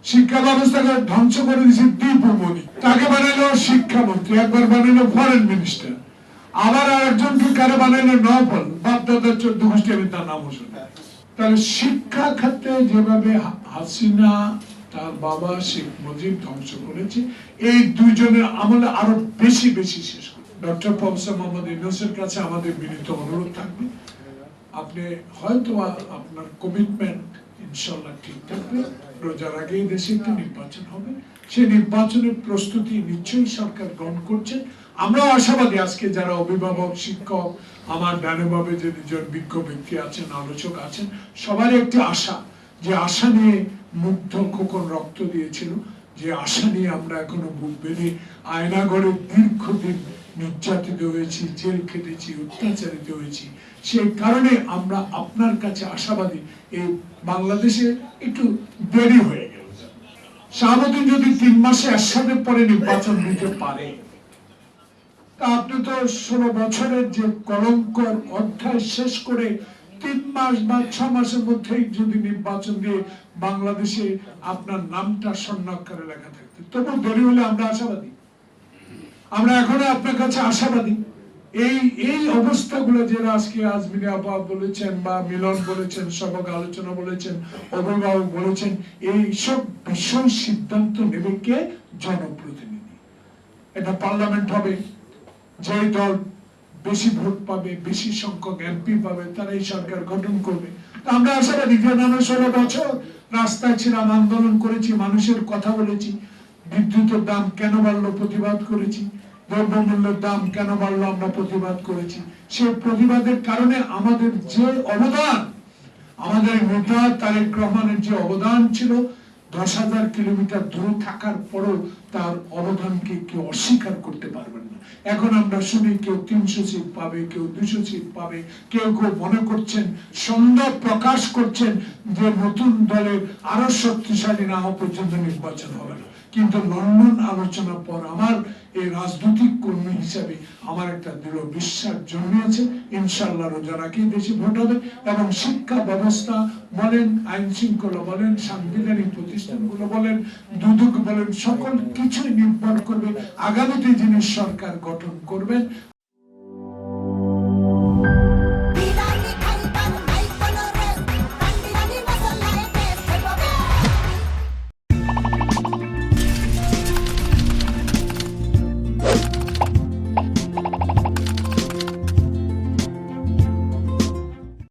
শিক্ষা ব্যবস্থাকে ধ্বংস করে দিয়েছে দীপুমণি, তাকে বানাইলো শিক্ষামন্ত্রী, একবার বানাইলো ফরেন মিনিস্টার, আবার আরেকজনকে কারে বানাইলো নফল, বাপদাদার 14 গোষ্ঠী, আমি তার নামও শুনি। তাহলে শিক্ষা খাতে যেভাবে হাসিনা তার বাবা শেখ মুজিব ধ্বংস করেছে, এই দুইজনের আমলে আরো বেশি বেশি শেষ করে। ডক্টর প্রফেসর মোহাম্মদ ইউনূসের কাছে আমাদের বিনীত অনুরোধ থাকবে, আপনি হয়তো আপনার কমিটমেন্ট ইনশাআল্লাহ ঠিক থাকবে, রোজার আগেই দেশে একটা নির্বাচন হবে, সেই নির্বাচনের প্রস্তুতি নিশ্চয়ই সরকার গ্রহণ করছে। আমরাও আশাবাদী, আজকে যারা অভিভাবক, শিক্ষক, আমার ডানেভাবে যে দুজন বিজ্ঞ ব্যক্তি আছেন, আলোচক আছেন, সবারই একটি আশা, যে আশা নিয়ে মুগ্ধ খোকন রক্ত দিয়েছিল, যে আশা নিয়ে আমরা এখনো বুক বেঁধে আয়নাঘরে দীর্ঘদিন নির্যাতিত হয়েছি, জেল খেটেছি, অত্যাচারিত হয়েছি। সেই কারণে আমরা আপনার কাছে আশাবাদী, এই বাংলাদেশে একটু দেরি হয়ে গেল। শাহাবুদ্দিন যদি 3 মাসে একসাথে পরে নির্বাচন দিতে পারে, তা আপনি তো 16 বছরের যে কলঙ্কর অধ্যায় শেষ করে 3 মাস বা 6 মাসের মধ্যেই যদি নির্বাচন দিয়ে বাংলাদেশে আপনার নামটা স্বর্ণাক্ষরে লেখা থাকতো, তবু দেরি হলে আমরা আশাবাদী, আমরা এখনো আপনার কাছে আশাবাদী। এই অবস্থাগুলো যারা আজকে আজমিনী আপা বলেছেন বা মিলন বলেছেন, সবক আলোচনা বলেছেন, অভিভাবক বলেছেন, এই সব বিষয় সিদ্ধান্ত নেবে কে? জনপ্রতিনিধি। এটা পার্লামেন্ট হবে, যে দল বেশি ভোট পাবে, বেশি সংখ্যক এমপি পাবে, তারা এই সরকার গঠন করবে। আমরা আশাবাদী, কারণ আমরা 16 বছর রাস্তায় ছিলাম, আন্দোলন করেছি, মানুষের কথা বলেছি, বিদ্যুতের দাম কেন বাড়লো প্রতিবাদ করেছি, দ্রব্যমূল্যের দাম কেন বাড়লো আমরা প্রতিবাদ করেছি। সেই প্রতিবাদের কারণে আমাদের যে অবদান, আমাদের নেতা তারেক রহমানের যে অবদান ছিল, 10,000 কিলোমিটার দূরে থাকার পরও তার অবদানকে কেউ অস্বীকার করতে পারবেন না। এখন আমরা শুনি কেউ 300 সিট পাবে, কেউ 200 সিট পাবে, কেউ কেউ মনে করছেন, সন্দেহ প্রকাশ করছেন যে নতুন দলের আরো শক্তিশালী না হওয়া পর্যন্ত নির্বাচন হবে না। কিন্তু লন্ডন আলোচনার পর আমার এই রাজনৈতিক কর্মী হিসাবে আমার একটা দৃঢ় বিশ্বাস জন্মেছে, ইনশাআল্লাহ রোজার আগেই দেশে ভোট হবে, এবং শিক্ষা ব্যবস্থা বলেন, আইন শৃঙ্খলা বলেন, সাংবিধানিক প্রতিষ্ঠানগুলো বলেন, দুদক বলেন, সকল কিছুই নির্ভর করবে আগামীতে যিনি সরকার গঠন করবেন